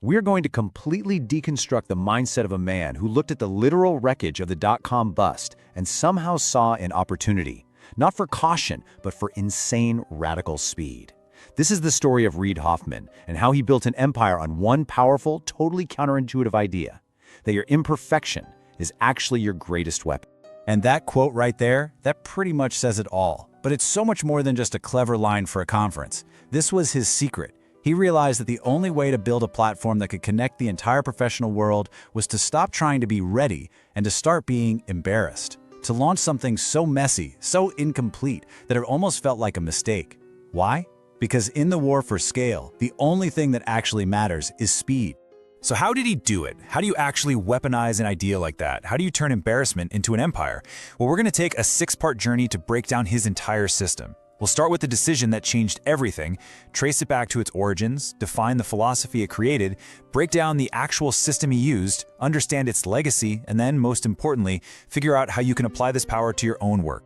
We're going to completely deconstruct the mindset of a man who looked at the literal wreckage of the dot-com bust and somehow saw an opportunity, not for caution, but for insane radical speed. This is the story of Reid Hoffman and how he built an empire on one powerful, totally counterintuitive idea, that your imperfection is actually your greatest weapon. And that quote right there, that pretty much says it all. But it's so much more than just a clever line for a conference. This was his secret. He realized that the only way to build a platform that could connect the entire professional world was to stop trying to be ready and to start being embarrassed. To launch something so messy, so incomplete, that it almost felt like a mistake. Why? Because in the war for scale, the only thing that actually matters is speed. So how did he do it? How do you actually weaponize an idea like that? How do you turn embarrassment into an empire? Well, we're going to take a 6-part journey to break down his entire system. We'll start with the decision that changed everything, trace it back to its origins, define the philosophy it created, break down the actual system he used, understand its legacy, and then, most importantly, figure out how you can apply this power to your own work.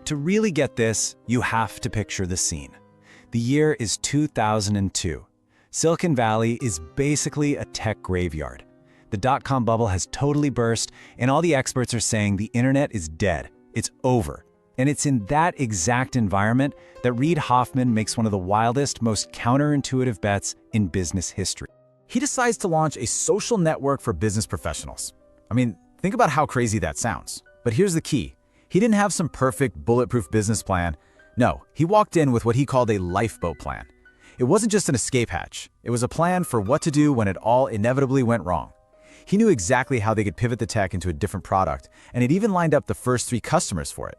To really get this, you have to picture the scene. The year is 2002. Silicon Valley is basically a tech graveyard. The dot-com bubble has totally burst, and all the experts are saying the internet is dead. It's over. And it's in that exact environment that Reid Hoffman makes one of the wildest, most counterintuitive bets in business history. He decides to launch a social network for business professionals. I mean, think about how crazy that sounds. But here's the key. He didn't have some perfect, bulletproof business plan. No, he walked in with what he called a lifeboat plan. It wasn't just an escape hatch. It was a plan for what to do when it all inevitably went wrong. He knew exactly how they could pivot the tech into a different product, and it even lined up the first 3 customers for it.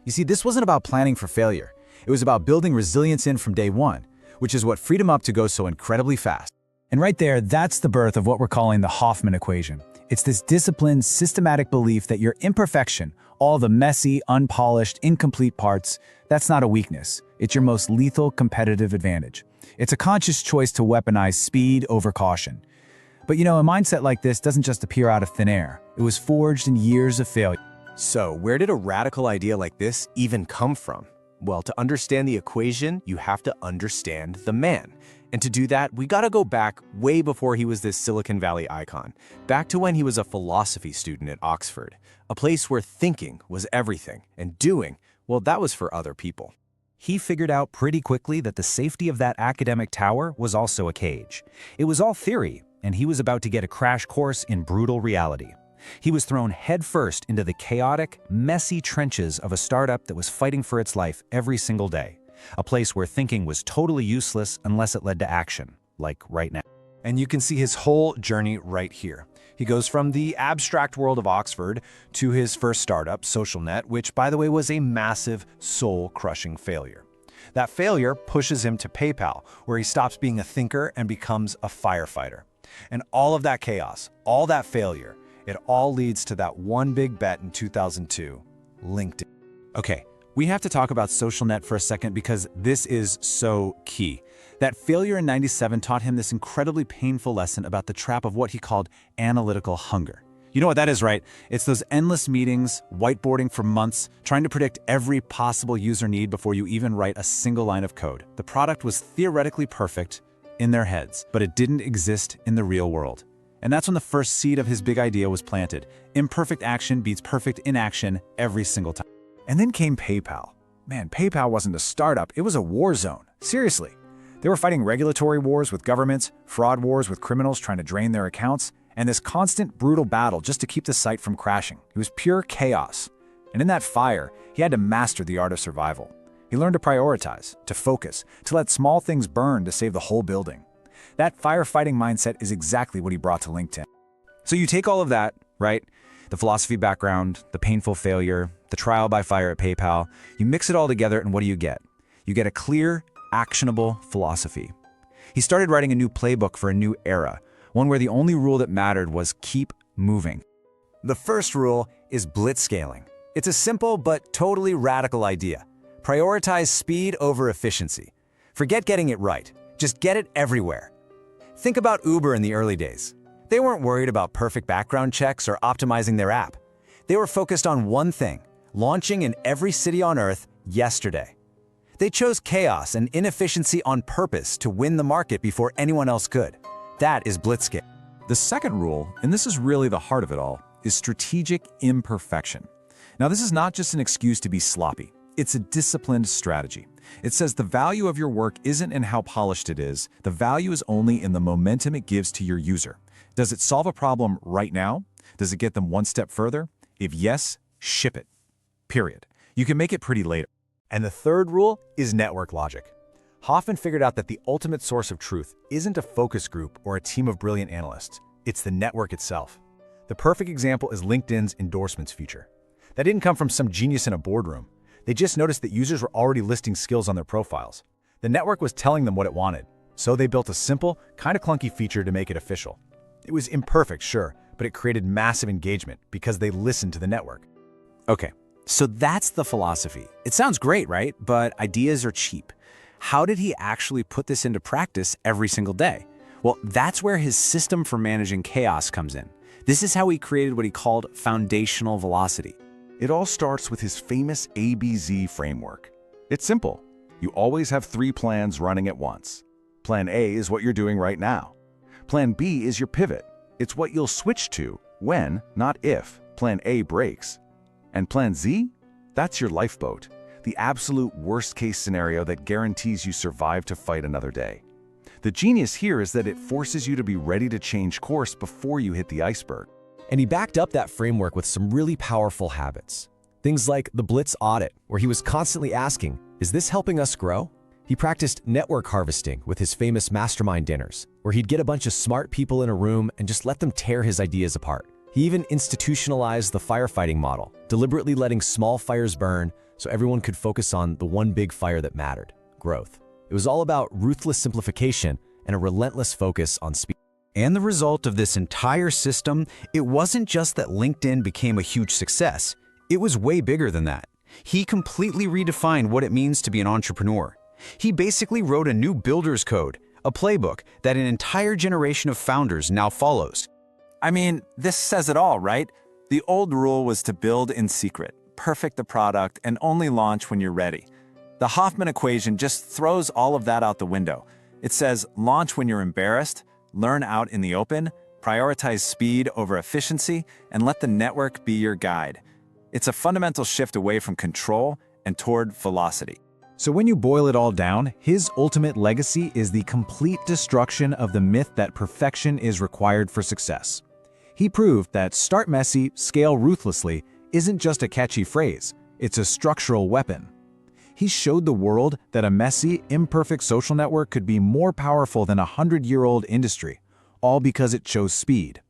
You see, this wasn't about planning for failure. It was about building resilience in from day one, which is what freed him up to go so incredibly fast. And right there, that's the birth of what we're calling the Hoffman Equation. It's this disciplined, systematic belief that your imperfection, all the messy, unpolished, incomplete parts, that's not a weakness. It's your most lethal competitive advantage. It's a conscious choice to weaponize speed over caution. But you know, a mindset like this doesn't just appear out of thin air. It was forged in years of failure. So, where did a radical idea like this even come from? Well, to understand the equation, you have to understand the man. And to do that, we gotta go back way before he was this Silicon Valley icon, back to when he was a philosophy student at Oxford, a place where thinking was everything, and doing, well, that was for other people. He figured out pretty quickly that the safety of that academic tower was also a cage. It was all theory, and he was about to get a crash course in brutal reality. He was thrown headfirst into the chaotic, messy trenches of a startup that was fighting for its life every single day. A place where thinking was totally useless unless it led to action, like right now. And you can see his whole journey right here. He goes from the abstract world of Oxford to his first startup, SocialNet, which, by the way, was a massive, soul-crushing failure. That failure pushes him to PayPal, where he stops being a thinker and becomes a firefighter. And all of that chaos, all that failure, it all leads to that one big bet in 2002, LinkedIn. Okay, we have to talk about SocialNet for a second because this is so key. That failure in '97 taught him this incredibly painful lesson about the trap of what he called analytical hunger. You know what that is, right? It's those endless meetings, whiteboarding for months, trying to predict every possible user need before you even write a single line of code. The product was theoretically perfect in their heads, but it didn't exist in the real world. And that's when the first seed of his big idea was planted. Imperfect action beats perfect inaction every single time. And then came PayPal. Man, PayPal wasn't a startup, it was a war zone. Seriously. They were fighting regulatory wars with governments, fraud wars with criminals trying to drain their accounts, and this constant, brutal battle just to keep the site from crashing. It was pure chaos. And in that fire, he had to master the art of survival. He learned to prioritize, to focus, to let small things burn to save the whole building. That firefighting mindset is exactly what he brought to LinkedIn. So you take all of that, right? The philosophy background, the painful failure, the trial by fire at PayPal, you mix it all together and what do you get? You get a clear, actionable philosophy. He started writing a new playbook for a new era, one where the only rule that mattered was keep moving. The first rule is blitzscaling. It's a simple but totally radical idea. Prioritize speed over efficiency. Forget getting it right. Just get it everywhere. Think about Uber in the early days. They weren't worried about perfect background checks or optimizing their app. They were focused on one thing, launching in every city on Earth yesterday. They chose chaos and inefficiency on purpose to win the market before anyone else could. That is blitzscaling. The second rule, and this is really the heart of it all, is strategic imperfection. Now, this is not just an excuse to be sloppy. It's a disciplined strategy. It says the value of your work isn't in how polished it is. The value is only in the momentum it gives to your user. Does it solve a problem right now? Does it get them one step further? If yes, ship it. Period. You can make it pretty later. And the third rule is network logic. Hoffman figured out that the ultimate source of truth isn't a focus group or a team of brilliant analysts. It's the network itself. The perfect example is LinkedIn's endorsements feature. That didn't come from some genius in a boardroom. They just noticed that users were already listing skills on their profiles. The network was telling them what it wanted, so they built a simple, kind of clunky feature to make it official. It was imperfect, sure, but it created massive engagement because they listened to the network. Okay, so that's the philosophy. It sounds great, right? But ideas are cheap. How did he actually put this into practice every single day? Well, that's where his system for managing chaos comes in. This is how he created what he called foundational velocity. It all starts with his famous ABZ framework. It's simple. You always have 3 plans running at once. Plan A is what you're doing right now. Plan B is your pivot. It's what you'll switch to when, not if, Plan A breaks. And Plan Z? That's your lifeboat, the absolute worst-case scenario that guarantees you survive to fight another day. The genius here is that it forces you to be ready to change course before you hit the iceberg. And he backed up that framework with some really powerful habits. Things like the Blitz audit, where he was constantly asking, is this helping us grow? He practiced network harvesting with his famous mastermind dinners, where he'd get a bunch of smart people in a room and just let them tear his ideas apart. He even institutionalized the firefighting model, deliberately letting small fires burn so everyone could focus on the one big fire that mattered, growth. It was all about ruthless simplification and a relentless focus on speed. And the result of this entire system, it wasn't just that LinkedIn became a huge success. It was way bigger than that. He completely redefined what it means to be an entrepreneur. He basically wrote a new builder's code, a playbook that an entire generation of founders now follows. I mean, this says it all, right? The old rule was to build in secret, perfect the product, and only launch when you're ready. The Hoffman equation just throws all of that out the window. It says launch when you're embarrassed, learn out in the open, prioritize speed over efficiency, and let the network be your guide. It's a fundamental shift away from control and toward velocity. So when you boil it all down, his ultimate legacy is the complete destruction of the myth that perfection is required for success. He proved that start messy, scale ruthlessly isn't just a catchy phrase, it's a structural weapon. He showed the world that a messy, imperfect social network could be more powerful than a 100-year-old industry, all because it chose speed.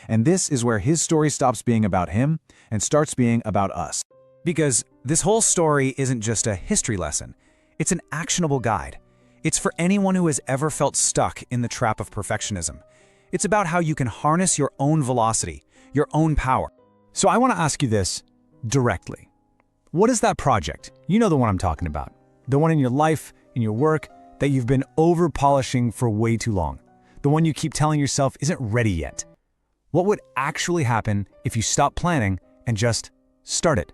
And this is where his story stops being about him and starts being about us. Because this whole story isn't just a history lesson, it's an actionable guide. It's for anyone who has ever felt stuck in the trap of perfectionism. It's about how you can harness your own velocity, your own power. So I want to ask you this directly. What is that project? You know the one I'm talking about. The one in your life, in your work, that you've been over-polishing for way too long. The one you keep telling yourself isn't ready yet. What would actually happen if you stopped planning and just started?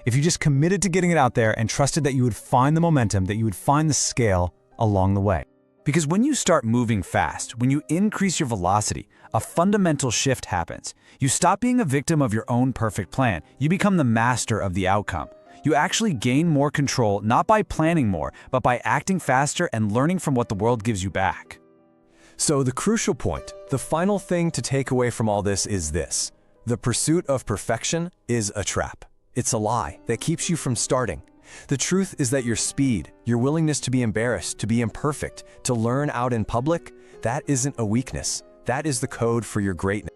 If you just committed to getting it out there and trusted that you would find the momentum, that you would find the scale along the way. Because when you start moving fast, when you increase your velocity, a fundamental shift happens. You stop being a victim of your own perfect plan. You become the master of the outcome. You actually gain more control, not by planning more, but by acting faster and learning from what the world gives you back. So the crucial point, the final thing to take away from all this is this. The pursuit of perfection is a trap. It's a lie that keeps you from starting. The truth is that your speed, your willingness to be embarrassed, to be imperfect, to learn out in public, that isn't a weakness. That is the code for your greatness.